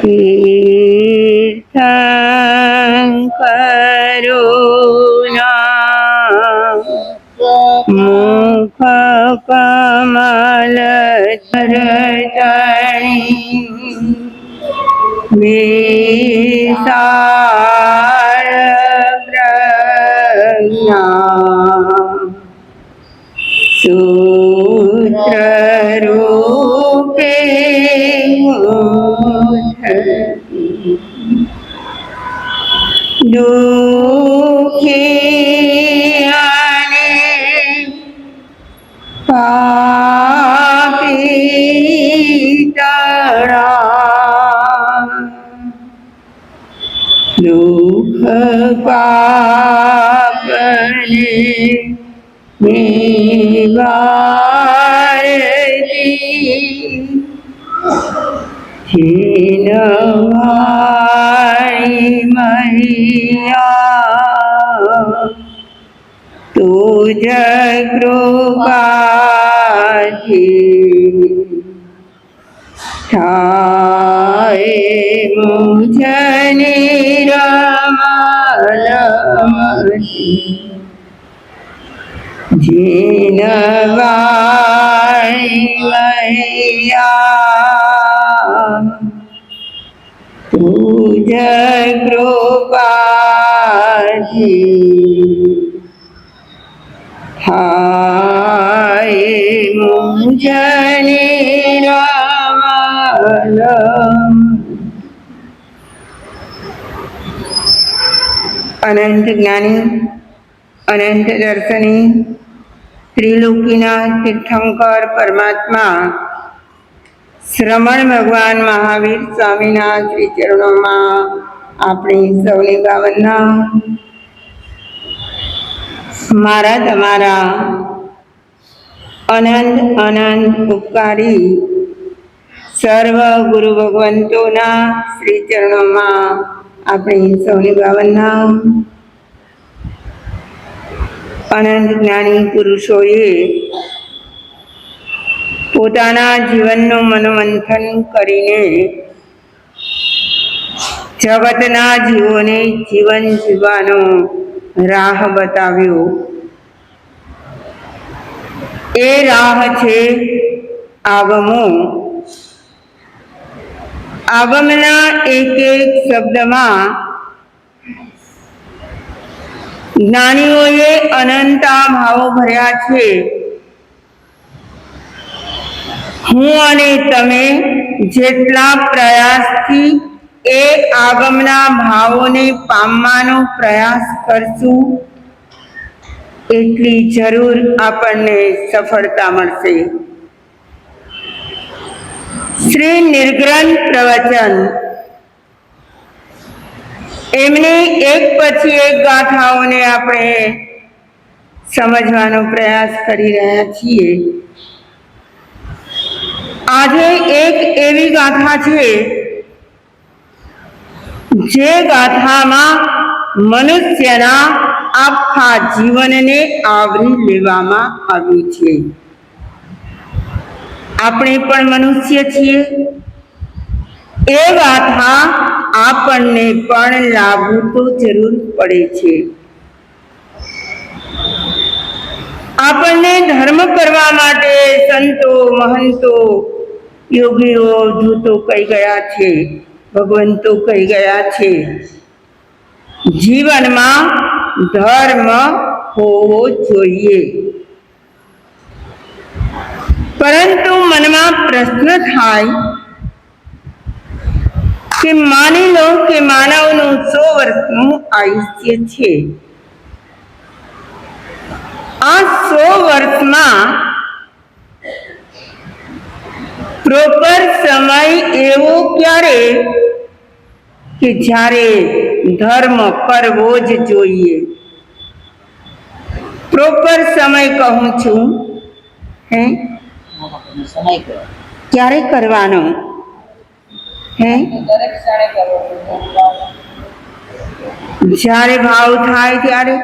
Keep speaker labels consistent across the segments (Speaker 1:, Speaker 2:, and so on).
Speaker 1: તીર્થંકરો મુખ કમલ ધરણી વિશાળ પ્રજ્ઞા સૂત્ર રૂપે દુઃખી અને પાપી તળા દુઃખ પાપને નિવારતી છીનવાઈ મૈયા તુજ કૃપાથી થાય મુझ નિરમલમતી જીનવાઈ મૈયા તુજ કૃપાથી થાય મુझ નિરમલમ અનંત જ્ઞાની અનંત દર્શની ત્રિલોકીના તીર્થંકર પરમાત્મા શ્રમણ ભગવાન મહાવીર સ્વામીના શ્રી ચરણોમાં આપણી સૌની ભાવના. મારા તમારા અનંત અનંત ઉપકારી સર્વ ગુરુ ભગવંતોના શ્રી ચરણોમાં આપણી સૌની ભાવના. અનંત જ્ઞાની પુરુષોએ પોતાના જીવનનું મનોમંથન કરીને જગતના જીવોને જીવન જીવવાનો રાહ બતાવ્યો. એ રાહ છે આગમો. આગમના એક એક શબ્દમાં જ્ઞાનીઓએ અનંતા ભાવો ભર્યા છે. હું અને તમે જેટલા પ્રયાસથી એ આગમના ભાવોને પામવાનો પ્રયાસ કરશું એટલી જરૂર આપણને સફળતા મળશે. શ્રી નિર્ગ્રંથ પ્રવચન એમની એક પછી એક ગાથાઓને આપણે સમજવાનો પ્રયાસ કરી રહ્યા છીએ. આજે એક એવી ગાથા છે જે ગાથામાં મનુષ્યના આખા જીવનને આવરી લેવામાં આવ્યું છે. આપણે પણ મનુષ્ય છીએ. એ ગાથા આપણને પણ લાગુ તો જરૂર પડે છે. આપણને ધર્મ કરવા માટે સંતો મહંતો યોગીઓ ધૂતો કહી ગયા છે, ભગવંતો કહી ગયા છે જીવનમાં ધર્મ હોવો જોઈએ. પરંતુ મનમાં પ્રશ્ન થાય કે માની લો કે માનવનું 100 વર્ષનું આયુષ્ય છે. આ 100 વર્ષમાં પ્રોપર સમય એવો ક્યારે કે જ્યારે ધર્મ કરવો જ જોઈએ. પ્રોપર સમય કહું છું ક્યારે કરવાનો જ્યારે ભાવ થાય ત્યારે,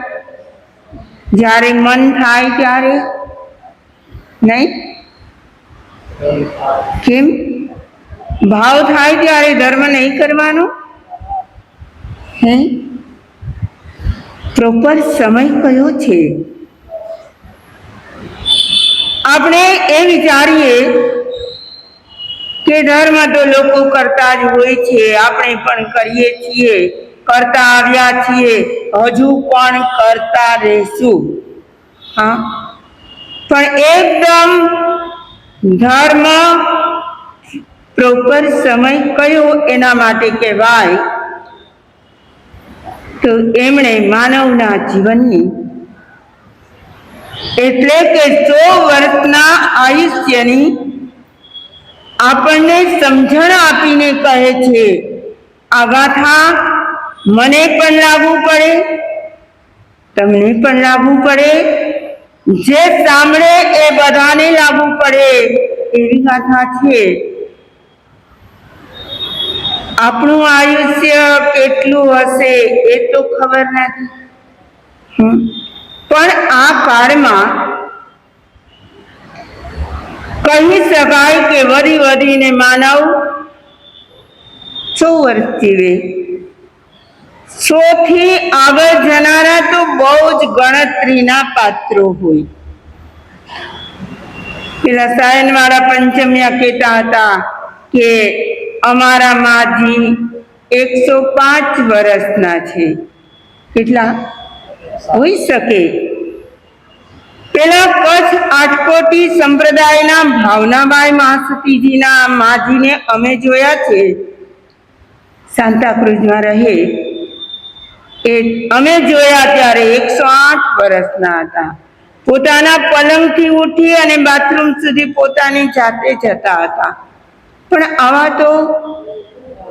Speaker 1: જ્યારે મન થાય ત્યારે નહીં. કેમ? ભાવ થાય ત્યારે ધર્મ નહીં કરવાનો? હે, પ્રોપર સમય કયો છે? આપણે એ વિચારીએ કે ધર્મ તો લોકો કરતા જ હોય છે, આપણે પણ કરીએ છીએ, કરતા આવ્યા છીએ, હજુ પણ કરતા રહેશું. હા, પણ એકદમ ધર્મ પ્રોપર સમય કયો એના માટે કહેવાય તો એમણે માનવના જીવનની એટલે કે 100 વર્ષના આયુષ્યની આપણને સમજણ આપીને કહે છે, આ ગાથા મને પણ લાગુ પડે, તમને પણ લાગુ પડે, જે સાંભળે એ બધાને લાગુ પડે એવી ગાથા છે. આપણું આયુષ્ય કેટલું હશે એ તો ખબર નથી, પણ આ કાળમાં કહી શકાય કે વધીને માનવ 100 વર્ષ જીવે. 100 થી આગળ જનારા તો બહુ જ ગણતરીના પાત્રો હોય. પેલા સાયનવાળા પંચમ્યા કહેતા હતા કે અમારા માજી 105 વર્ષના છે. કેટલા હોઈ શકે? પેલા કચ્છ આટકોટી સંપ્રદાયના ભાવનાબાઈ મહાસતીજીના માજીને અમે જોયા છે, સાંતાક્રુઝમાં રહે એ અમે જોયા ત્યારે 108 વર્ષના હતા. પોતાના પલંગથી ઉઠી અને બાથરૂમ સુધી પોતાની જાતે જતા હતા. પણ આવા તો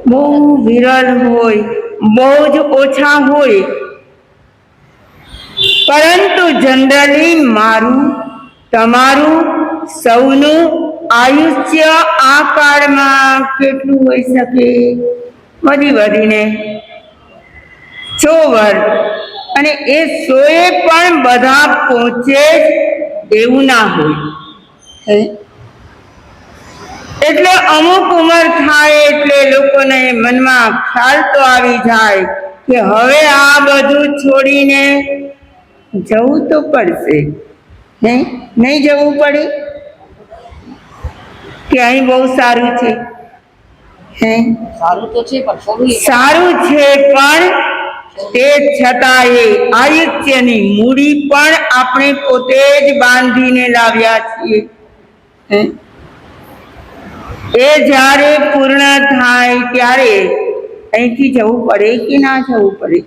Speaker 1: બહુ વિરલ હોય, બહુ જ ઓછા હોય. પરંતુ જનરલી મારું, તમારું, સૌનું આયુષ્ય આ કાળમાં કેટલું હોઈ શકે? વધીને 100 વર્ષ. અને એ 100એ પણ બધા પહોંચે એવું ના હોય. એટલે અમુક ઉંમર થાય એટલે લોકોને મનમાં ખ્યાલ તો આવી જાય કે હવે આ બધું છોડીને જવું તો પડશે. નહીં જવું પડે કે અહીં બહુ સારું છે? સારું છે, પણ તે છતાંય આયુષ્યની મૂડી પણ આપણે પોતે જ બાંધીને લાવ્યા છીએ. એ જ્યારે પૂર્ણ થાય ત્યારે અહીંથી જવું પડે કે ના જવું પડે?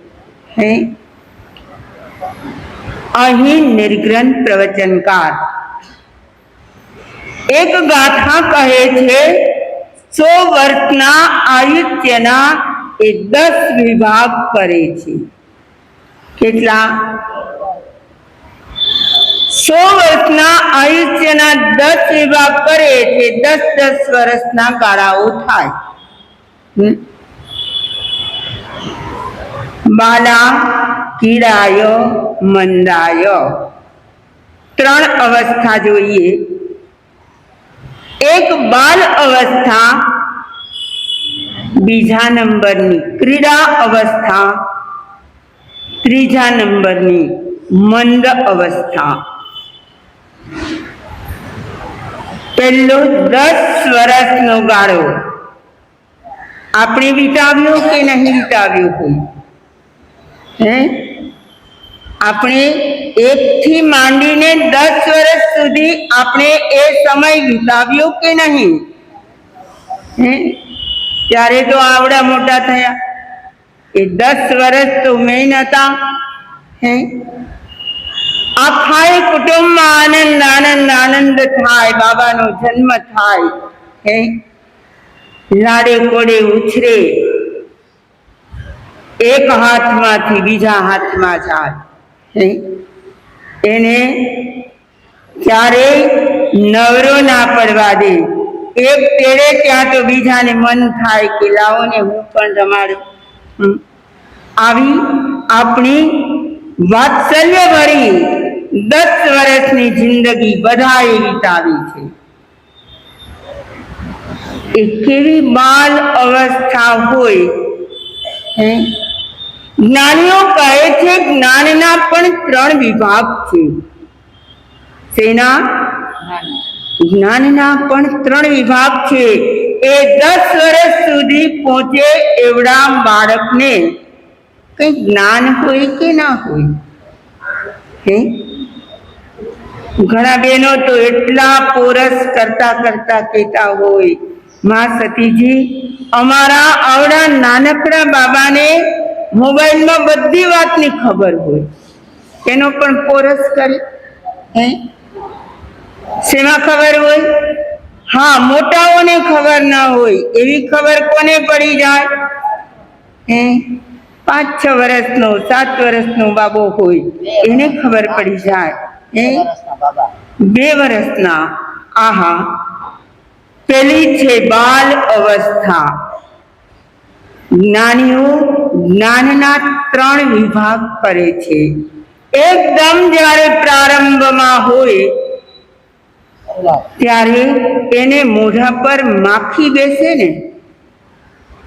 Speaker 1: અહીં નિર્ગ્રંથ પ્રવચનકાર એક ગાથા કહે છે, 100 વર્ષના આયુષ્યના એ 10 વિભાગ કરે છે. કેટલા? 100 વર્ષના આયુષ્યના 10 વિભાગ કરે છે. 10 વર્ષના ગાળાઓ થાય. બાલા કીડાય મંદાય 3 અવસ્થા જોઈએ. એક બાલ અવસ્થા, બીજા નંબરની ક્રીડા અવસ્થા, ત્રીજા નંબરની મંદ અવસ્થા. પહેલો 10 વર્ષનો ગાળો આપણે વિતાવ્યો કે નહીં વિતાવ્યો હોય? આપણે 1 થી માંડીને 10 વર્ષ સુધી આપણે એ સમય વિતાવ્યો કે નહીં? ત્યારે તો આવડા મોટા થયા. એ 10 વર્ષ તો મેન હતા. આખા કુટુંબમાં આનંદ થાય. બાબાનો જન્મ થાય, લાડે કોડે ઉછરે, એક હાથમાંથી બીજા હાથમાં જાય. એને ક્યારેય નવરો ના પડવા દે. એક તેડે ત્યાં તો બીજાને મન થાય કે લાવો ને હું પણ રમાડું. આવી આપણી વાત્સલ્ય ભરી 10 વર્ષની જિંદગી બધાએ વિતાવી છે. એ કેવી બાલ અવસ્થા હોય. જ્ઞાનીઓ કહે છે જ્ઞાનના પણ 3 વિભાગ છે. શેના? જ્ઞાનના પણ 3 વિભાગ છે. એ 10 વર્ષ સુધી પહોંચે એવડા બાળકને કઈ જ્ઞાન હોય કે ના હોય? ઘણા બહેનો તો એટલા પોરસ કરતા કરતા કહેતા હોય, માં સતીજી, અમારા આવડા નાનકડા બાબાને મોબાઈલમાં બધી વાતની ખબર હોય, એનો પણ પોરસ કરે. શેમાં ખબર હોય? હા, મોટાઓને ખબર ના હોય એવી ખબર કોને પડી જાય? 5-6 વર્ષનો 7 વર્ષનો બાબો હોય એને ખબર પડી જાય. 2 વર્ષના. આહા, પેલી છે બાલ અવસ્થા. જ્ઞાનીઓ જ્ઞાનના 3 વિભાગ કરે છે. એકદમ જ્યારે પ્રારંભમાં હોય ત્યારે એને મોઢા પર માખી બેસે ને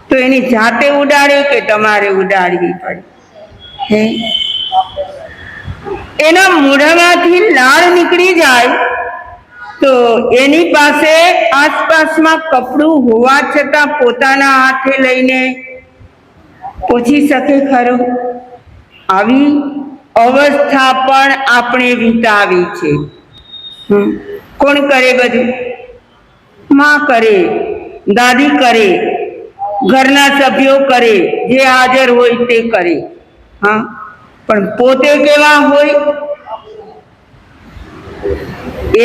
Speaker 1: તો એની જાતે ઉડાડે કે તમારે ઉડાડવી પડે? એના મોઢામાંથી લાળ નીકળી જાય તો એની પાસે આસપાસમાં કપડું હોવા છતાં પોતાના હાથે લઈને પોછી શકે ખરો? આવી અવસ્થા પણ આપણે વિતાવી છે. કોણ કરે બધું? માં કરે, દાદી કરે, ઘરના સભ્યો કરે, જે હાજર હોય તે કરે. હા, પણ પોતે કેવા હોય?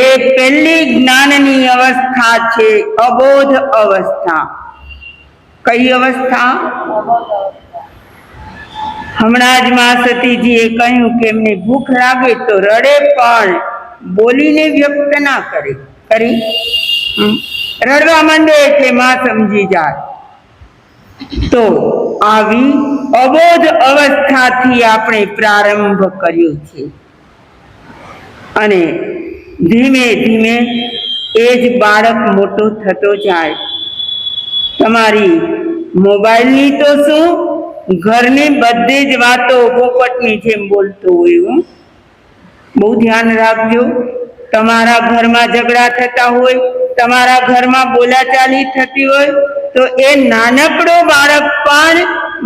Speaker 1: એ પહેલી જ્ઞાનની અવસ્થા છે, અબોધ અવસ્થા. કઈ અવસ્થા? હમણાં જ માં સતીજીએ કહ્યું કે એમને ભૂખ લાગે તો રડે પણ બોલીને વ્યક્ત ના કરે. કરી રડવા માંડે એટલે માં સમજી જાય. તો આવી અબોધ અવસ્થાથી આપણે પ્રારંભ કર્યો છે અને ધીમે ધીમે એ જ બાળક મોટો થતો જાય. તમારી મોબાઈલની તો શું, ઘરની બધી જ વાતો પોપટની જેમ બોલતો હોય. બહુ ધ્યાન રાખજો. તમારા ઘરમાં ઝઘડા થતા હોય, તમારા ઘરમાં બોલાચાલી થતી હોય તો એ નાનકડો બાળક પણ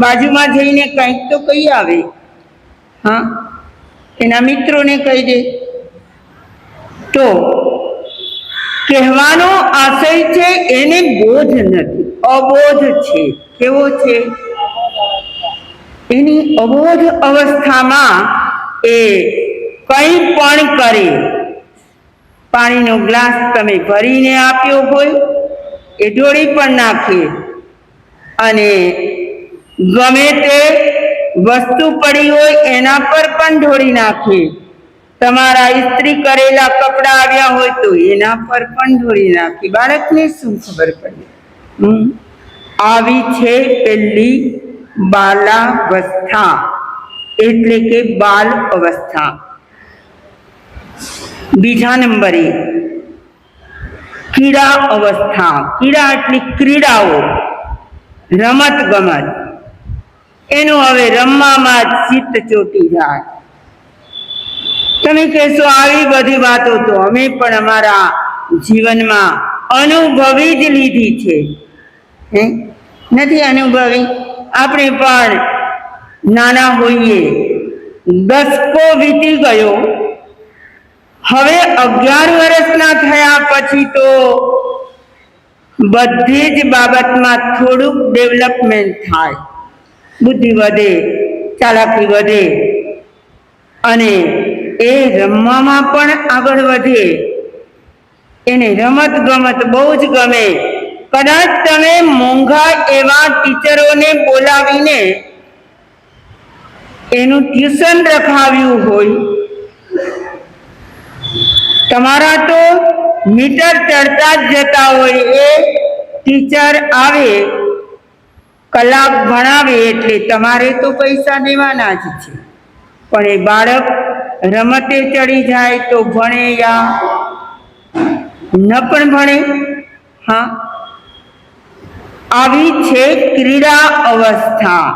Speaker 1: બાજુમાં જઈને કંઈક તો કહી આવે. હા, એના મિત્રોને કહી દે. તો કહેવાનો આશય છે એને બોધ નથી, અબોધ છે. કેવો છે? એની અબોધ અવસ્થામાં એ કંઈ પણ કરે. પાણીનો ગ્લાસ તમે ભરીને આપ્યો હોય એ ઢોળી પણ નાખે, અને ગમે તે વસ્તુ પડી હોય એના પર પણ ઢોળી નાખે. તમારા ઇસ્ત્રી કરેલા કપડા આવ્યા હોય તો એના પર પણ ઢોળી નાખે. બાળકને શું ખબર પડે? આવી છે પેલી બાલાવસ્થા, એટલે કે બાલ અવસ્થા. બીજા નંબરે કીડા અવસ્થા. કીડા એટલે ક્રીડાઓ, રમત ગમત. એનું હવે રમવામાં ચિત્ત ચોટી જાય. તમે કહેશો આવી બધી વાતો તો અમે પણ અમારા જીવનમાં અનુભવી જ લીધી છે. નથી અનુભવી? આપણે પણ નાના હોઈએ, દસકો વીતી ગયો, હવે 11 વર્ષના થયા પછી તો બધી જ બાબતમાં થોડુંક ડેવલપમેન્ટ થાય. બુદ્ધિ વધે, ચાલાકી વધે અને એ રમવામાં પણ આગળ વધે. એને રમત ગમત બહુ જ ગમે. કદાચ તમે મોંઘા એવા ટીચરોને બોલાવીને એનું ટ્યુશન રખાવ્યું હોય, તમારા તો મીટર ચડતા જ જતા હોય. એ ટીચર આવે, કલાક ભણાવે એટલે તમારે તો પૈસા દેવાના જ છે. પણ એ બાળક રમતે ચડી જાય તો ભણે યા ન પણ ભણે. હા, આવી છે ક્રીડા અવસ્થા,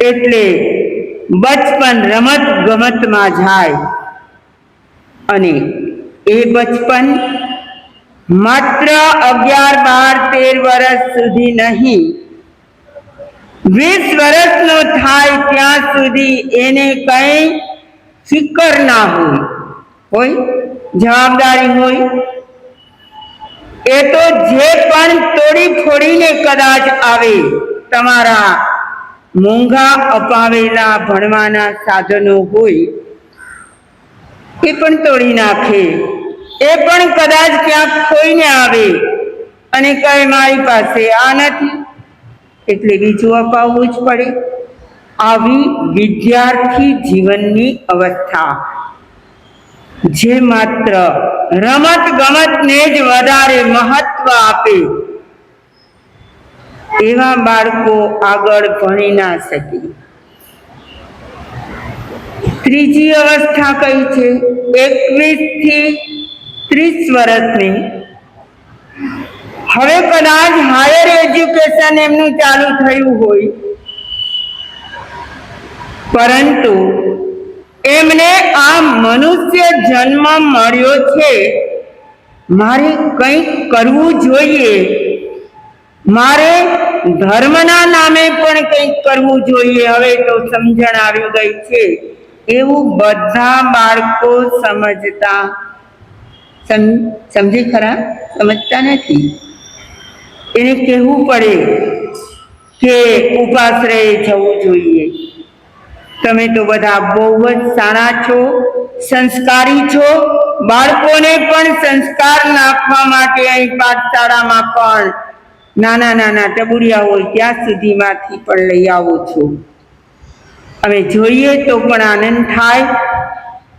Speaker 1: એટલે બચપન રમત ગમતમાં જાય અને એ બચપન માત્ર 11, 12, 13 વર્ષ સુધી નહીં, 20 વર્ષનો થાય ત્યાં સુધી એને કઈ ફિકર ના હોય જવાબદારી હોય. એ તો જે પણ તોડી ફોડીને કદાચ આવે, તમારા મોંઘા અપાવેલા ભણવાના સાધનો હોય એ પણ તોડી નાખે. એ પણ કદાચ ક્યાંક ખોઈને આવે અને કહે મારી પાસે આ નથી, એટલે બીજું અપાવવું જ પડે. આવી વિદ્યાર્થી જીવનની અવસ્થા, જે માત્ર રમત ગમતને જ વધારે મહત્વ આપે, એવા બાળકો આગળ ભણી ના શકે. ત્રીજી અવસ્થા કઈ છે? 21 થી 30 વર્ષની. હવે કદાચ હાયર એજ્યુકેશન એમનું ચાલુ થયું હોય, પરંતુ એમને આ મનુષ્ય જન્મ મળ્યો છે, મારે કંઈક કરવું જોઈએ, મારે ધર્મના નામે પણ કંઈક કરવું જોઈએ, હવે તો સમજણ આવી ગઈ છે, એવું બધા બાળકો સમજી ખરા? સમજતા નથી. એને કહેવું પડે કે ઉપાશ્રયે જવું જોઈએ. તમે તો બધા બહુ જ સારા છો, સંસ્કારી છો. બાળકોને પણ સંસ્કાર નાખવા માટે અહીં પાઠશાળામાં પણ નાના નાના ટબુડિયા હોય ત્યાં સુધીમાંથી પણ લઈ આવો છો. અમે જોઈએ તો પણ આનંદ થાય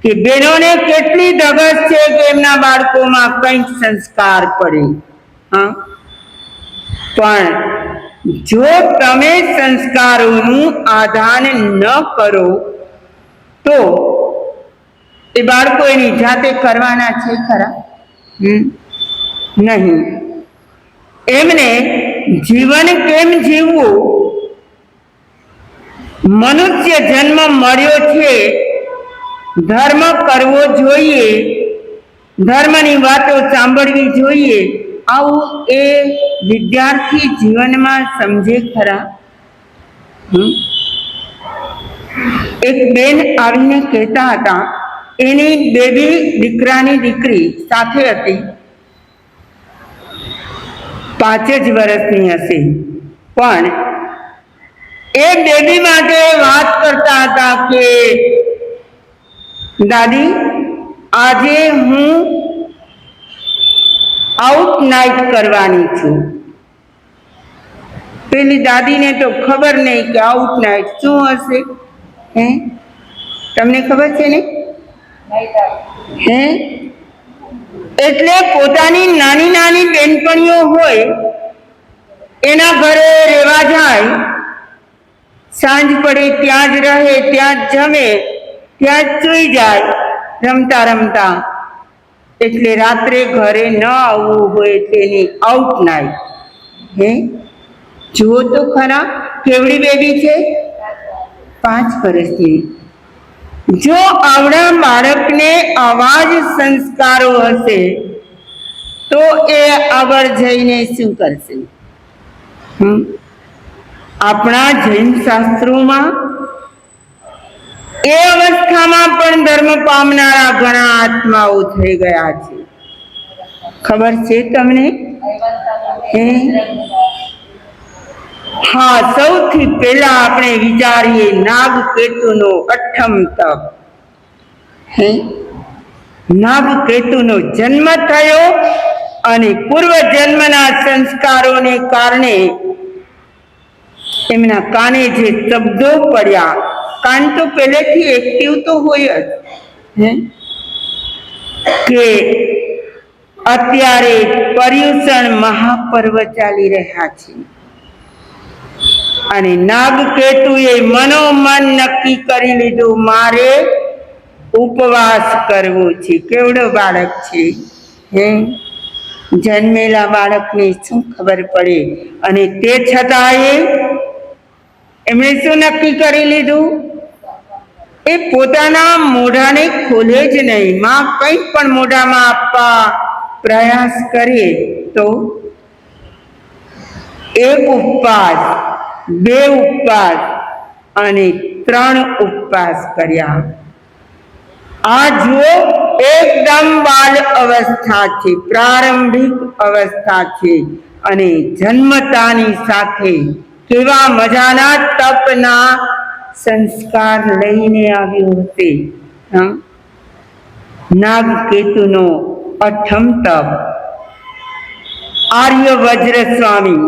Speaker 1: કે બહેનોને કેટલી ધગશ છે કે એમના બાળકોમાં કંઈક સંસ્કાર પડે. હા, પણ જો તમે સંસ્કારોનું આધાન ન કરો તો એ બાળકો એની જાતે કરવાના છે ખરા? નહીં. એમને જીવન કેમ જીવવું, મનુષ્ય જન્મ મળ્યો છે, ધર્મ કરવો જોઈએ, ધર્મની વાતો સાંભળવી જોઈએ, આવું એ વિદ્યાર્થી જીવનમાં સમજે ખરા? એક બેન આવીને કહેતા હતા, એની બેબી દીકરાની દીકરી સાથે હતી, 5 જ વર્ષની હશે, પણ એ બેબી માટે વાત કરતા હતા કે દાદી આજે હું આઉટ નાઇટ કરવાની છું. પેલી દાદીને તો ખબર નહીં કે આઉટ નાઇટ શું હશે. તમને ખબર છે ને? એટલે પોતાની નાની નાની બેનપણીઓ હોય એના ઘરે રહેવા જાય, સાંજ પડે ત્યાં જ રહે, ત્યાં જ જમે, ત્યાં જ સૂઈ જાય રમતા રમતા. એટલે રાત્રે ઘરે ન આવવું હોય તેની આઉટ નાઇટ. જુઓ તો ખરા કેવડી બેબી છે, 5 વર્ષની. જો આવડા બાળકને આવા જ સંસ્કારો હશે તો એ આગળ જઈને શું કરશે? આપણા જૈન શાસ્ત્રોમાં એ અવસ્થામાં પણ ધર્મ પામનારા ઘણા આત્માઓ થઈ ગયા છે. ખબર છે તમને? હા, સૌથી પહેલા આપણે વિચારીએ નાગકેતુનો 8મ તપ. નાગકેતુનો જન્મ થયો અને પૂર્વ જન્મના સંસ્કારોને કારણે એમના કાને જે શબ્દો પડ્યા, કાન તો પહેલેથી એક્ટિવ તો હોય જ, કે અત્યારે પર્યુષણ મહાપર્વ ચાલી રહ્યા છે અને નાગકેતુએ મનોમન નક્કી કરી લીધું મારે ઉપવાસ કરવો છે. કેવડો બાળક છે, જન્મેલા બાળકને શું ખબર પડે? અને તે છતાંય એમણે શું નક્કી કરી લીધું? એ પોતાના મોઢાને ખોલે જ નહીં. માં કંઈક પણ મોઢામાં આપવા પ્રયાસ કરે તો એક ઉપવાસ, 2 ઉપવાસ અને 3 ઉપવાસ કર્યા. આ જુઓ, એકદમ બાલ અવસ્થા છે, પ્રારંભિક અવસ્થા છે, અને જન્મતાની સાથે કેવા મજાના તપના સંસ્કાર લઈને આવ્યો હશે. નાગકેતુનો 8મ તપ. આર્ય વજ્ર સ્વામી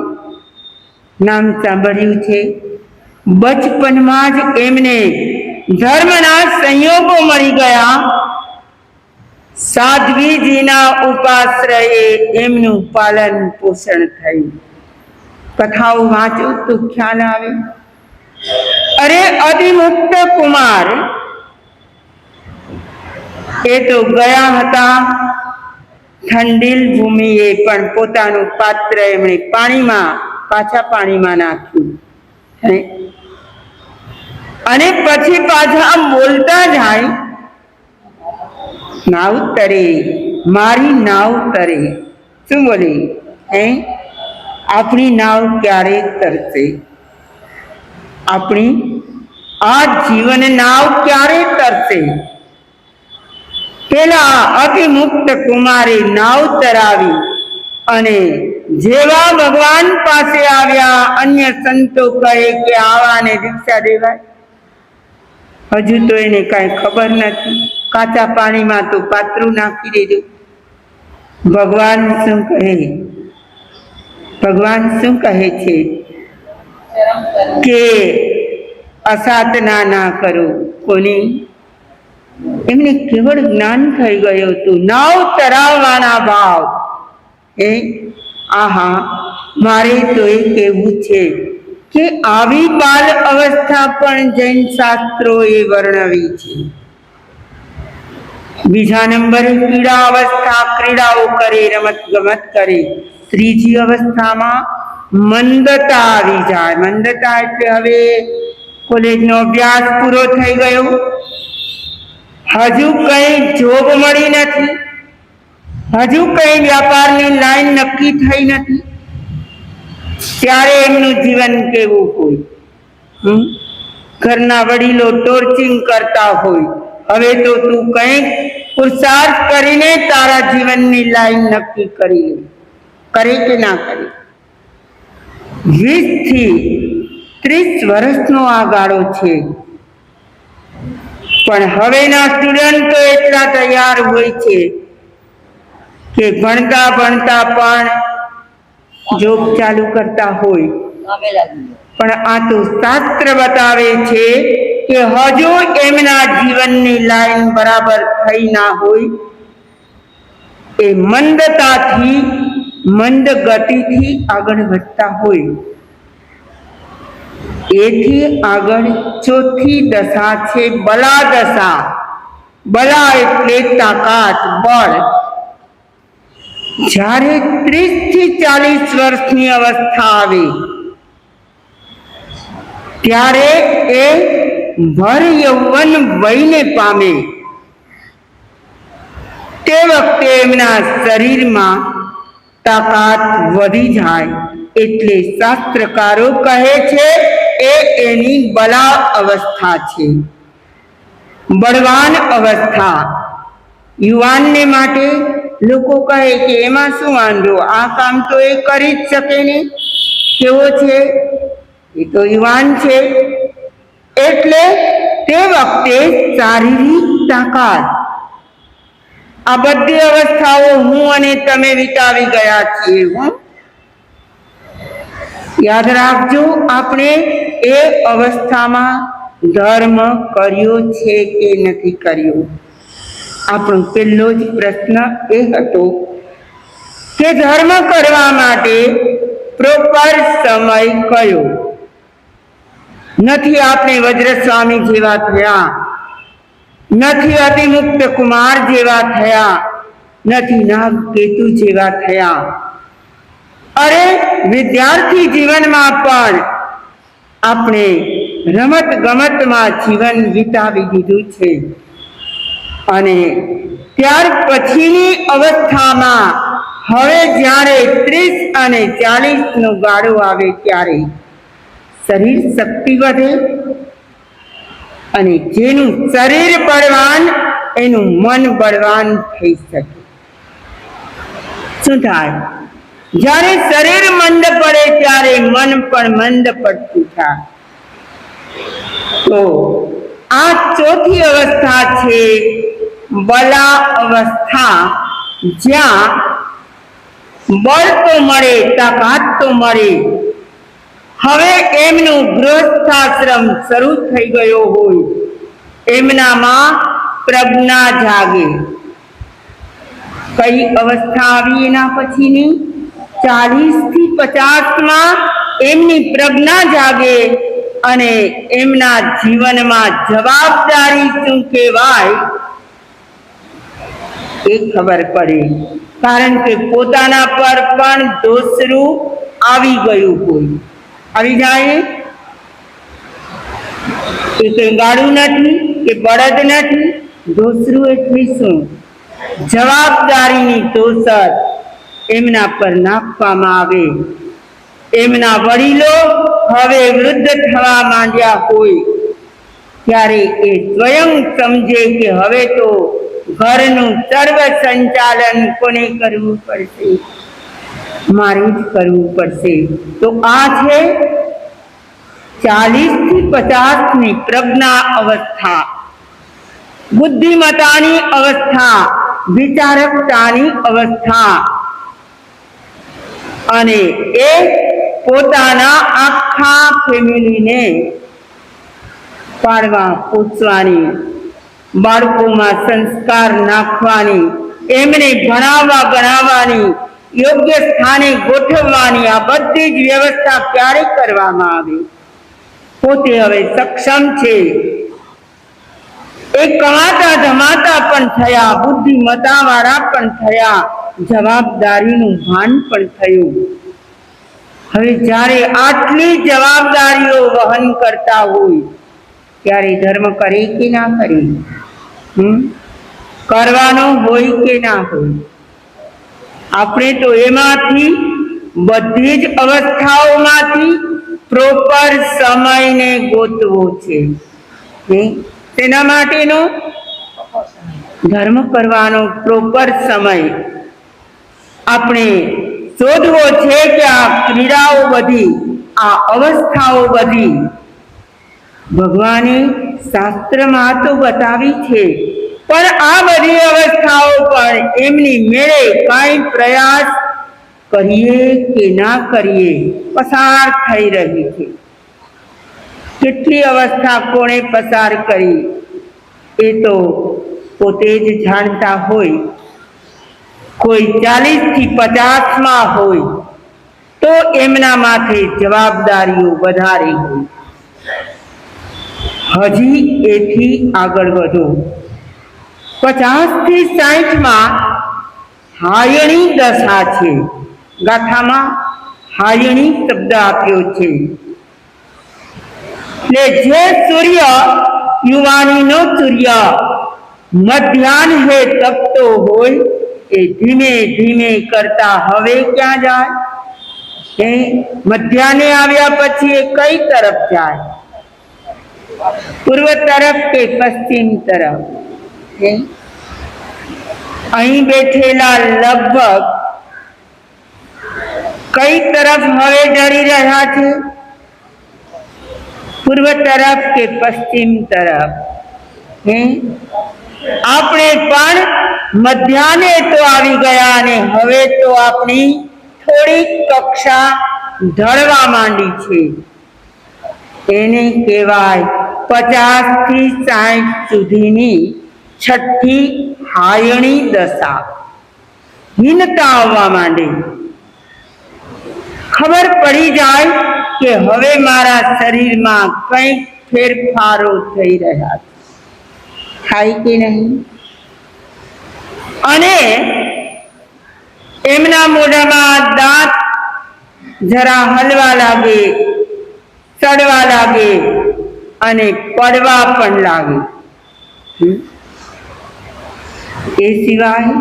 Speaker 1: નામ સાંભળ્યું છે? બચપનમાં જ એમને ધર્મના સંયોગો મળી ગયા. સાધ્વીજીના ઉપાશ્રયે એમનું પાલન પોષણ થયું. કથાઓ વાંચો તો ખ્યાલ આવે. અરે અધિમુક્ત કુમાર એ તો ગયા હતા ઠંડીલ ભૂમિએ, પણ પોતાનું પાત્ર એમણે કાચા પાણીમાં નાખ્યું અને પછી પાછા બોલતા જાય, નાવ તરે, મારી નાવ તરે. શું બોલે? આપણી નાવ ક્યારે તરશે? આપણી આ જીવન નાવ ક્યારે તરશે? પેલા અતિમુક્ત કુમારે નાવ તરાવી અને જેવા ભગવાન પાસે આવ્યા, અન્ય સંતો કહે કે આવાને દીક્ષા દેવાય. હજુ તો એને કાંઈ ખબર નથી. કાચા પાણીમાં તો પાત્રું નાખી દીધું. ભગવાન શું કહે છે કે અસાધના ના કરો. કોની? એમને કેવળ જ્ઞાન થઈ ગયું હતું, નાવ તરાવવાના ભાવ. આહા, મારે તો એ કહેવું છે કે આવી બાલ અવસ્થા પણ જૈન શાસ્ત્રોએ વર્ણવી છે. બીજા નંબરે ક્રીડા અવસ્થા, ક્રીડાઓ કરે, રમત ગમત કરે. ત્રીજી અવસ્થામાં મંદતા આવી જાય. મંદતા એટલે હવે કોલેજનો અભ્યાસ પૂરો થઈ ગયો, હજુ કઈ જોબ મળી નથી, હજુ કઈ વ્યાપારની લાઈન નક્કી થઈ નથી. ત્યારે એમનું જીવન કેવું હોય? ઘરના વડીલો ટોર્ચિંગ કરતા હોય, હવે તો તું કંઈક પુરુષાર્થ કરીને તારા જીવનની લાઈન નક્કી કરી લે. કરે કે ના કરે? 20 થી 30 વર્ષનો આ ગાળો છે, પણ હવેના સ્ટુડન્ટો એટલા તૈયાર હોય છે કે ભણતા ભણતા પણ જોબ ચાલુ કરતા હોય. પણ આ તો શાસ્ત્ર બતાવે છે કે હજુ એમના જીવનની લાઈન બરાબર થઈ ના હોય. એ મંદતાથી, મંદ ગતિથી આગળ વધતા હોય. એથી આગળ ચોથી દશા છે બલા દશા. બલા એટલે તાકાત, બળ. જ્યારે 30 થી 40 વર્ષની અવસ્થા આવે ત્યારે એ ભર યૌવન વયને પામે. તે વખતે એમના શરીરમાં તાકાત વધી જાય. એટલે શાસ્ત્રકારો કહે છે એની બલા અવસ્થા છે, બળવાન અવસ્થા. યુવાનને માટે લોકો કહે કે એમાં શું વાંધો, આ કામ તો એ કરી જ શકે ને. કેવો છે? એ તો યુવાન છે. એટલે તે વખતે શારીરિક તાકાત, આ બધી અવસ્થાઓ હું અને તમે વિતાવી ગયા છીએ. યાદ રાખજો, આપણે એ અવસ્થામાં ધર્મ કર્યો છે કે નથી કર્યો. આપણો પહેલો જ પ્રશ્ન એ હતો કે ધર્મ કરવા માટે પ્રોપર સમય કયો? નથી આપણે વજ્રસ્વામી જેવા થયા, નથી અતિમુક્ત કુમાર જેવા થયા, નથી નાગ કેતુ જેવા થયા. અરે વિદ્યાર્થી જીવનમાં પણ આપણે રમત ગમતમાં જીવન વિતાવી દીધું છે અને ત્યાર પછીની અવસ્થામાં હવે જ્યારે 30 અને 40 નો ગાળો આવે ત્યારે શરીર શક્તિ વધે અને જેનું શરીર બળવાન એનું મન બળવાન થઈ શકે. શું થાય? જ્યારે શરીર મંદ પડે ત્યારે મન પણ મંદ પડતું થાય. તો આ ચોથી અવસ્થા છે બલા અવસ્થા, જ્યાં બળ તો મળે, તાકાત તો મળે. હવે એમનું ગૃહસ્થાશ્રમ શરૂ થઈ ગયો હોય, એમનામાં પ્રજ્ઞા જાગે. કઈ અવસ્થા આવી એના પછીની? 40 થી 50 એમની પ્રજ્ઞા જાગે અને એમના જીવનમાં જવાબદારી શું કહેવાય એ ખબર પડે. કારણ કે પોતાના પર પણ દોસરું આવી ગયું હોય. આવી જાય એ કઈ ગાડું નથી કે બળદ નથી. દોસરું એટલે શું? જવાબદારીની દોસર એમના પર નાખવામાં આવે. એમના વડીલો હવે વૃદ્ધ થવા માંડ્યા હોય ત્યારે એ સ્વયં સમજે કે હવે તો ઘરનું સર્વ સંચાલન કોને કરવું પડશે? મારે જ કરવું પડશે. તો આ છે 40 થી 50 ની પ્રજ્ઞા અવસ્થા, બુદ્ધિમતાની અવસ્થા, વિચારકતાની અવસ્થા. અને એ પોતાના આખા ફેમિલીને પાળવા પોષવાની, બાળકોમાં સંસ્કાર નાખવાની, એમને ભણાવવા ગણાવવાની, યોગ્ય સ્થાને ગોઠવવાની, આ બધી જ વ્યવસ્થા ક્યારે કરવામાં આવે? પોતે હવે સક્ષમ છે. એ કમાતા ધમાતા પણ થયા, બુદ્ધિમતા વાળા પણ થયા, જવાબદારીનું ભાન પણ થયું. હવે જ્યારે આટલી જવાબદારીઓ વહન કરતા હોય ત્યારે ધર્મ કરે કે ના કરે? કરવાનો હોય કે ના હોય? આપણે તો એમાંથી બધી જ અવસ્થાઓમાંથી પ્રોપર સમયને ગોતવો છે. તેના માટેનો ધર્મ કરવાનો પ્રોપર સમય આપણે શોધવો છે કે આ ક્રીડાઓ બધી, આ અવસ્થાઓ બધી ભગવાને શાસ્ત્રમાં તો બતાવી છે, પણ આ બધી અવસ્થાઓ પણ એમની મેળે કાંઈ પ્રયાસ કરીએ કે ના કરીએ પસાર થઈ રહી છે. કેટલી અવસ્થા કોણે પસાર કરી એ તો પોતે જ જાણતા હોય. કોઈ 40 થી 50 હોય તો એમના માથે જવાબદારીઓ વધારે હોય. હજી એથી આગળ વધો. 50 થી 60 હાયણી દશા છે. ગાથામાં હાયણી શબ્દ આપ્યો છે. એટલે જે સૂર્ય, યુવાનીનો સૂર્ય મધ્યાહન હે તપતો હોય એ ધીમે ધીમે કરતા હવે ક્યાં જાય? એ મધ્યાહને આવ્યા પછી એ કઈ તરફ જાય? પૂર્વ તરફ કે પશ્ચિમ તરફ? અહીં બેઠેલા લગભગ કઈ તરફ હવે જઈ રહ્યા છે? પૂર્વ તરફ કે પશ્ચિમ તરફ? આપણે પણ મધ્યાહને તો આવી ગયા અને હવે તો આપણી થોડીક કક્ષા ઢળવા માંડી છે. એને કહેવાય 50 થી 60 સુધીની છઠ્ઠી હાયણી દશા. હીનતા આવવા માંડે. ખબર પડી જાય કે હવે મારા શરીરમાં કંઈક ફેરફારો થઈ રહ્યા છે. થાય કે નહીં? અને એમના મોઢામાં દાંત જરા હલવા લાગે, સડવા લાગે અને પડવા પણ લાગે. એ સિવાય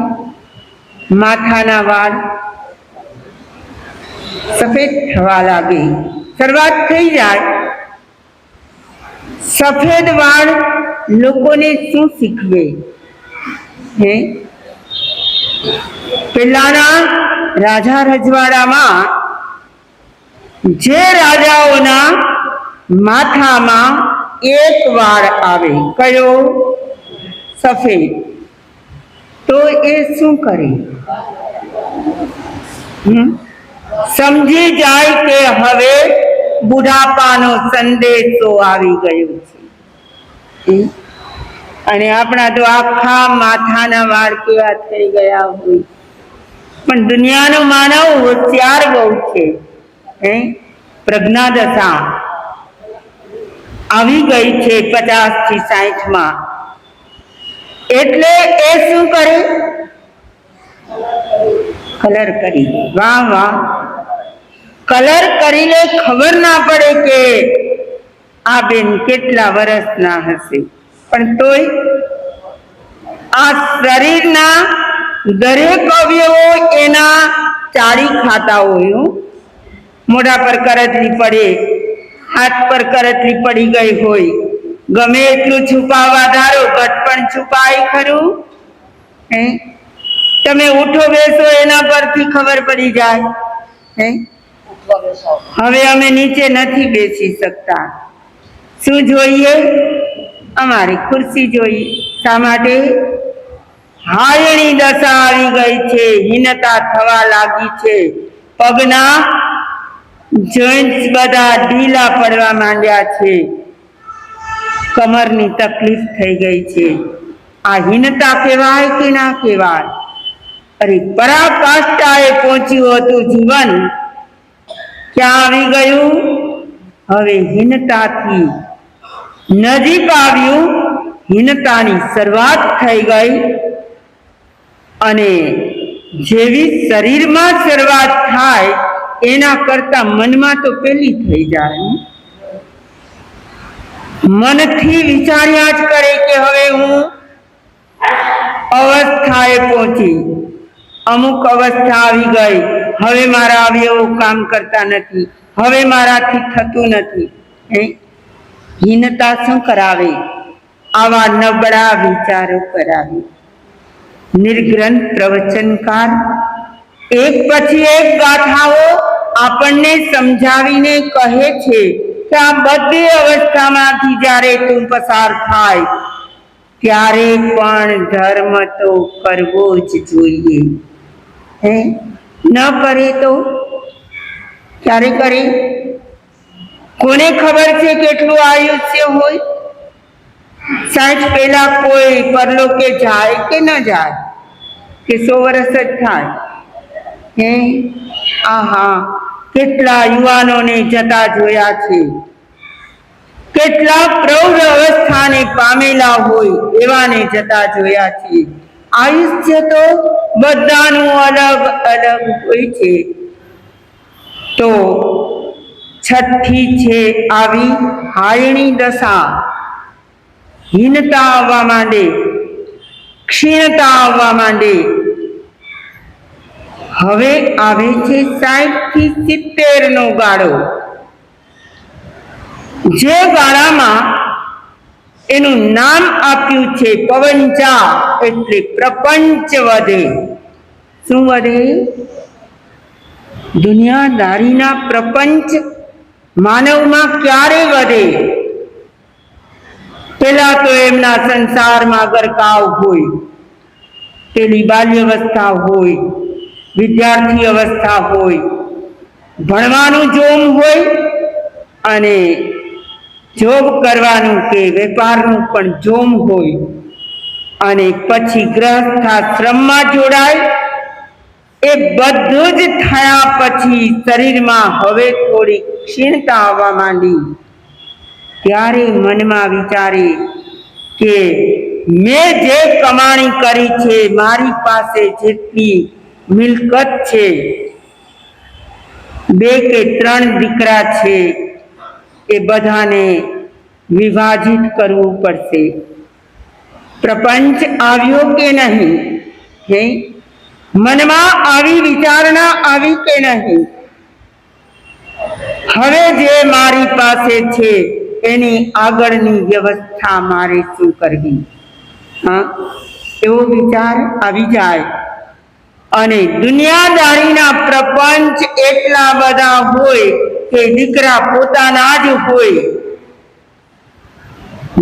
Speaker 1: માથાના વાળ સફેદ થવા લાગે. શરૂઆત થઈ જાય. સફેદ વાળ લોકોને શું શીખવે? પેલાના રાજા રજવાડામાં જે રાજાઓના માથામાં એક વાળ આવે, કયો? સફેદ, તો એ શું કરે? સમજી જાય કે હવે બુઢાપાનો સંદેશો આવી ગયો છે. અને આપણા તો આખા માથાના વાળ કેવા થઈ ગયા હોય. પણ દુનિયાનો માનવ હોશિયાર બહુ છે. પ્રજ્ઞાદશા આવી ગઈ છે 50 થી 60 એટલે એ શું કરે? કલર કરી. વાહ વાહ, કલર કરીને ખબર ના પડે કે આ બેન કેટલા વર્ષના હશે, પણ તોય આ શરીરના દરેક અવયવો એના ચાળી ખાતા હોય. મોઢા પર કરચલી પડે, હાથ પર કરચલી પડી ગઈ હોય, ગમે એટલું છુપાવવા ધારો ઘટ પણ છુપાય ખરું. તમે ઉઠો બેસો એના પરથી ખબર પડી જાય. હવે અમે નીચે નથી બેસી શકતા. શું જોઈએ? અમારી ખુરશી જોઈએ. શા માટે? હાયણી દશા આવી ગઈ છે, હીનતા થવા લાગી છે. પગના જોઈન્ટ્સ બધા ઢીલા પડવા માંડ્યા છે, કમરની તકલીફ થઈ ગઈ છે. આ હીનતા કહેવાય કે ના કહેવાય? અરે પરાકાષ્ઠાએ પહોંચ્યું હતું જીવન, ક્યાં આવી ગયું? હવે હીનતાથી નજીક આવ્યું, હીનતાની શરૂઆત થઈ ગઈ. અને જેવી શરીરમાં શરૂઆત થાય એના કરતા મનમાં તો પેલી થઈ જાય. મનથી વિચાર્યા જ કરે કે હવે હું અવસ્થાએ પહોંચી, અમુક અવસ્થા આવી ગઈ, હવે મારા અવયવો કામ કરતા નથી, હવે મારાથી થતું નથી. હીનતા શું કરાવે? આવા નબળા વિચારો કરાવે. નિર્ગ્રંથ પ્રવચનકાર એક પછી એક ગાથાઓ આપણને સમજાવીને કહે છે કે આ બધી અવસ્થામાંથી જ્યારે તું પસાર થાય ત્યારે પણ ધર્મ તો કરવો જ જોઈએ. ન કરે તો ક્યારે કરે? કોને ખબર છે કેટલું આયુષ્ય હોય? 60 પહેલા કોઈ પરલોકે જાય કે ન જાય? કે 100 વર્ષ જ થાય? આહા, કેટલા યુવાનોને જતા જોયા છે. કેટલા પ્રૌઢ અવસ્થાને પામેલા હોય એવાને જતા જોયા છે. આયુષ્ય તો બધાનું અલગ અલગ હોય છે. તો છઠ્ઠી છે આવી હાયણી દશા. હીનતા આવવા માંડે, ક્ષીણતા આવવા માંડે. હવે આવે છે 60 થી 70 નો ગાળો. જે ગાળામાં એનું નામ આપ્યું છે પવંચા, એટલે પ્રપંચ વધે. શું વધે? દુનિયાદારીના પ્રપંચ માનવમાં ક્યારે વધે? પેલા તો એમના સંસારમાં ગરકાવ હોય, પેલી બાલ્યવસ્થા હોય, વિદ્યાર્થી અવસ્થા હોય, ભણવાનું જોમ હોય અને જોબ કરવાનું કે વેપારનું પણ જોમ હોય. અને પછી ગૃહસ્થાશ્રમમાં જોડાય. એ બધું જ થયા પછી શરીરમાં હવે થોડી ક્ષીણતા આવવા માંડી. ત્યારે મનમાં વિચારે કે મેં જે કમાણી કરી છે, મારી પાસે જેટલી મિલકત છે, 2 કે 3 દીકરા છે, એ બધાને વિભાજિત કરવું પડશે. પ્રપંચ આવ્યો કે નહીં? હે, મનમાં આવી વિચારણા આવી કે નહીં? હવે જે મારી પાસે છે એની આગળની વ્યવસ્થા મારે શું કરવી? હા, એવો વિચાર આવી જાય. અને દુનિયાદારીના પ્રપંચ એટલા બધા હોય કે દીકરા પોતાના જ હોય,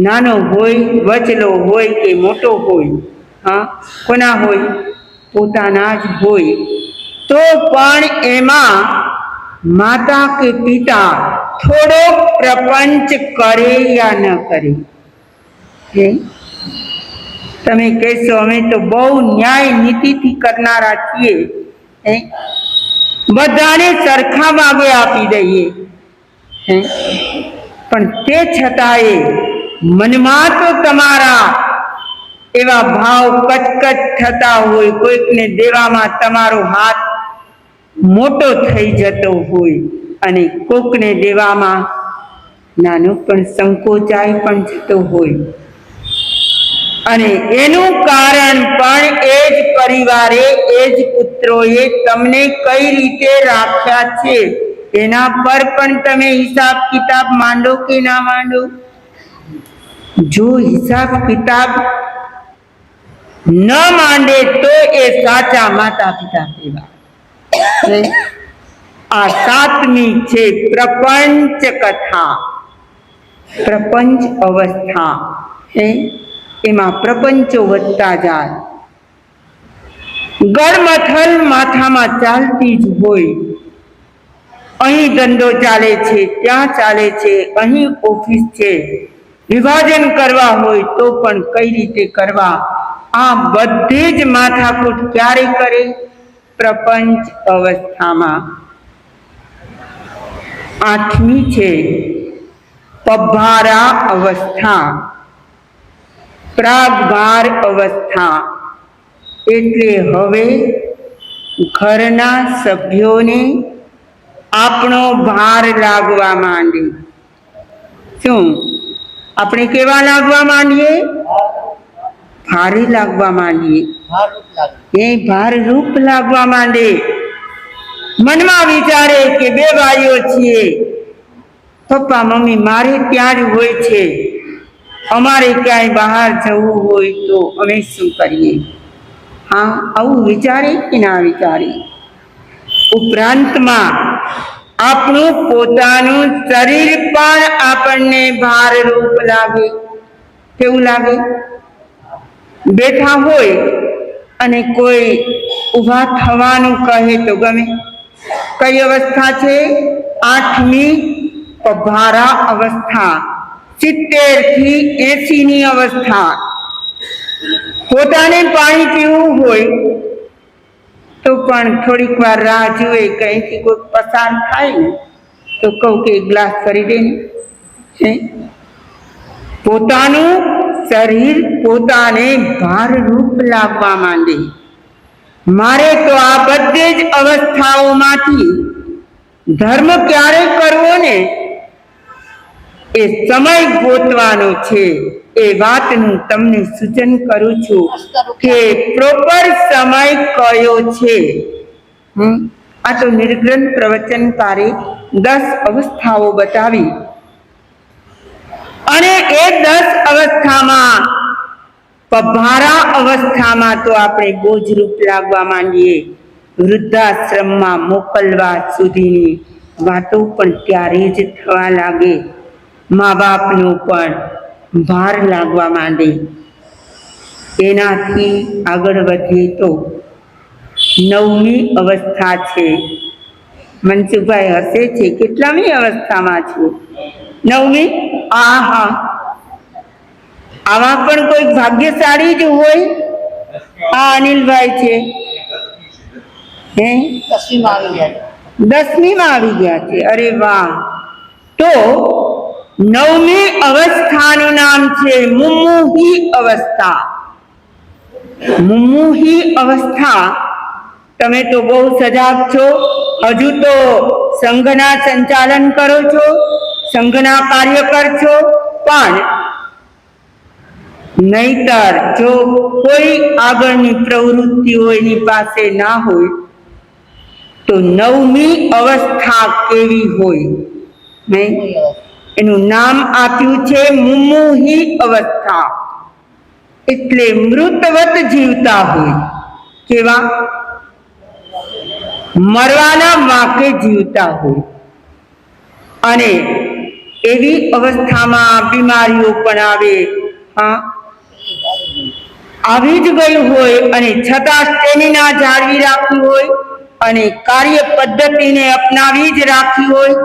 Speaker 1: નાનો હોય, વચલો હોય કે મોટો હોય, હા, કોના હોય? પોતાના જ હોય. તો પણ એમાં માતા કે પિતા થોડો પ્રપંચ કરે યા ન કરે? તમે કહેશો અમે તો બહુ ન્યાય નીતિથી કરનારા છીએ, બધાને સરખા ભાગે આપી દઈએ, પણ તે છતાંય મનમાં તો તમારા એવા ભાવ કચકચ થતા હોય, કોઈકને દેવામાં તમારો હાથ મોટો થઈ જતો હોય અને કોકને દેવામાં નાનો પણ સંકોચાઈ પણ જતો હોય. અને એનું કારણ પણ એ જ પરિવારે, એ જ પુત્રોએ તમને કઈ રીતે રાખ્યા છે એના પર પણ તમે હિસાબ કિતાબ માંડો કે ના માંડો? જો હિસાબ કિતાબ ન માંડે તો એ સાચા માતા પિતા કહેવાય. આ 7મી છે પ્રપંચ કથા, પ્રપંચ અવસ્થા. એમાં પ્રપંચો વધતા જાય. ગળમથલ માથામાં ચાલતી જ હોય. અહીં ધંધો ચાલે છે, ત્યાં ચાલે છે, અહીં ઓફિસ છે. વિભાજન કરવા હોય તો પણ કઈ રીતે કરવા? આ બધી જ માથાકૂટ ક્યારે કરે? પ્રપંચ અવસ્થામાં. 8મી છે પભારા અવસ્થા, પ્રાગભાર અવસ્થા. એટલે હવે ઘરના સભ્યોને આપણો ભાર લાગવા માંડે. શું આપણે કેવા લાગવા માંડીએ? ભારે લાગવા માંડીએ. એ ભારરૂપ લાગવા માંડે. મનમાં વિચારે કે 2 ભાઈઓ છીએ, પપ્પા મમ્મી મારે ત્યાં જ હોય છે, અમારે ક્યાંય બહાર જવું હોય તો અમે શું કરીએ? હા, આવું વિચારે કે ના વિચારે? ઉપરાંતમાં આપણું પોતાનું શરીર પણ આપણને ભારરૂપ લાગે. કેવું લાગે? બેઠા હોય અને કોઈ ઊભા થવાનું કહે તો ગમે. કઈ અવસ્થા છે? 8મી પભારા અવસ્થા, 70 થી 80ની અવસ્થા. પોતાને પાણી પીવું હોય તો પણ થોડીક વાર રાહ જુએ, કઈથી કોઈ પસાર થાય ને તો કહું કે 1 ગ્લાસ કરી દે ને. પોતાનું શરીર પોતાને ભારરૂપ લાગવા માંડે. મારે તો આ બધી જ અવસ્થાઓમાંથી ધર્મ ક્યારે કરવો ને એ સમય ગોતવાનો છે. એ વાતનું તમને સૂચન કરું છું કે પ્રોપર સમય કયો છે. આ તો નિર્ગ્રંથ પ્રવચનકારે 10 અવસ્થાઓ બતાવી અને એ 10 અવસ્થામાં પભારા અવસ્થામાં તો આપણે બોજરૂપ લાગવા માંડીએ. વૃદ્ધાશ્રમમાં મોકલવા સુધીની વાતો પણ ત્યારે જ થવા લાગે. મા બાપનો પણ ભાર લાગવા માંડે. એનાથી આગળ વધીએ તો 9મી અવસ્થા છે. મનસુખભાઈ હસે છે, કેટલામી અવસ્થામાં છે? 9મી. આહા, આવા પણ કોઈ ભાગ્યશાળી જ હોય. આ અનિલભાઈ છે, 10મીમાં આવી ગયા છે. અરે વાહ! તો 9મી અવસ્થાનું નામ છે મુમુહી અવસ્થા. મુમુહી અવસ્થા, તમે તો બહુ સજાગ છો, હજુ તો સંઘના સંચાલન કરો છો, સંઘના કાર્યકર છો, પણ નહીતર જો કોઈ આગળની પ્રવૃત્તિઓ એની પાસે ના હોય તો 9મી અવસ્થા કેવી હોય? નહીં, એનું નામ આપ્યું છે મુમુહી અવસ્થા. એટલે મૃતવત જીવતા હોય. કેવા? મરવાના વાંકે જીવતા હોય. અને એવી અવસ્થામાં બીમારીઓ પણ આવે, હા, આવી જ ગયું હોય અને છતાં સ્ટેમિના જાળવી રાખવી હોય અને કાર્ય પદ્ધતિને અપનાવી જ રાખવી હોય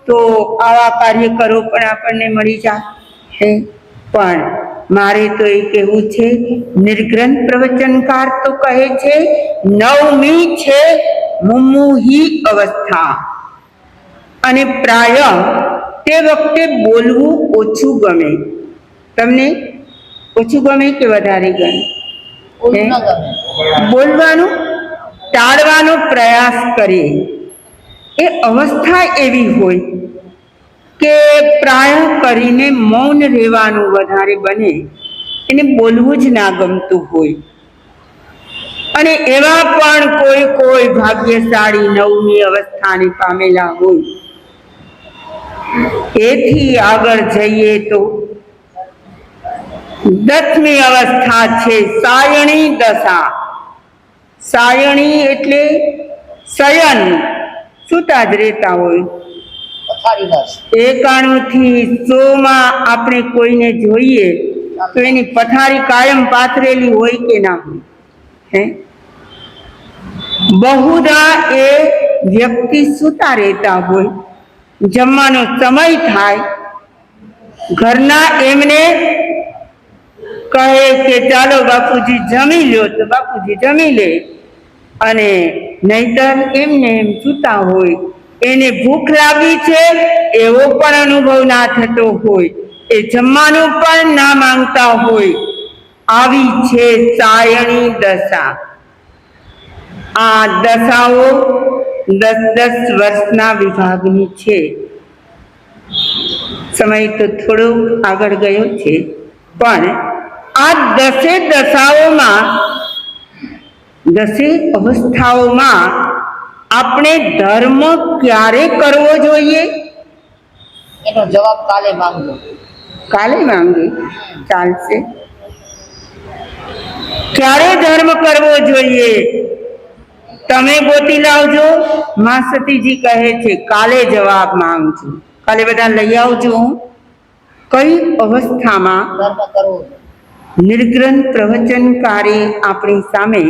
Speaker 1: તો આવા કાર્યકરો પણ આપણને મળી જાય. પણ મારે તો એ કહેવું છે, નિર્ગ્રંથ પ્રવચનકાર તો કહે છે 9મી છે મુમુહી અવસ્થા. અને પ્રાય તે વખતે બોલવું ઓછું ગમે. તમને ઓછું ગમે કે વધારે ગમે? બોલવાનું ટાળવાનો પ્રયાસ કરે. એ અવસ્થા એવી હોય કે પ્રાય કરીને મૌન રહેવાનું વધારે બને, એને બોલવું જ ના ગમતું હોય. અને એવા પણ કોઈ ભાગ્યશાળી 9મી અવસ્થાને પામેલા હોય. એથી આગળ જઈએ તો 10મી અવસ્થા છે સાયણી દશા. સાયણી એટલે શયન, સૂતા જ રહેતા હોય. 91 થી 100 માં આપણે કોઈને જોઈએ તો એની પથારી કાયમ પાથરેલી હોય કે ના હોય? બહુધા એ વ્યક્તિ સૂતા રહેતા હોય. જમવાનો સમય થાય, ઘરના એમને કહે કે ચાલો બાપુજી જમી લો, તો બાપુજી જમી લે. અને નહીતર એમને એમ સૂતા હોય. એને ભૂખ લાગી છે એવો પણ અનુભવ ના થતો હોય, એ જમવાનું પણ ના માંગતા હોય. આવી છે સાયણી દશા. આ દશાઓ 10-10 વર્ષના વિભાગની છે. સમય તો થોડો આગળ ગયો છે, પણ આ 10 દશાઓમાં, 10 અવસ્થાઓમાં આપણે ધર્મ ક્યારે કરવો જોઈએ?
Speaker 2: એનો જવાબ કાલે માંગજો.
Speaker 1: કાલે માંગી ચાલશે. ક્યારે ધર્મ કરવો જોઈએ તમે ગોતી લાવજો. મા સતીજી કહે છે કાલે જવાબ માંગજો. કાલે બધા લઈ આવજો. કઈ અવસ્થામાં
Speaker 2: ધર્મ કરવો?
Speaker 1: નિર્ગ્રંથ પ્રવચનકારે આપણી સામે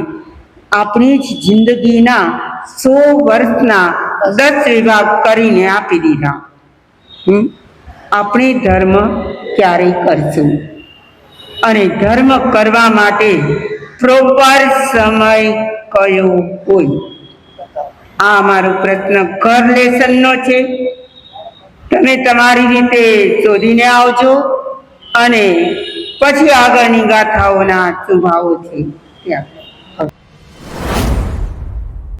Speaker 1: આપણી જ જિંદગીના 100 વર્ષના 10 વિભાગ કરીને આપી દીધા. આપણે ધર્મ ક્યારે કરશું? અને ધર્મ કરવા માટે પ્રોપર સમય કયો હોય? આ મારો પ્રશ્ન ઘર લેસનનો છે. તમે તમારી રીતે શોધીને આવજો અને પછી આગળની ગાથાઓના સ્વભાવો છે ત્યાં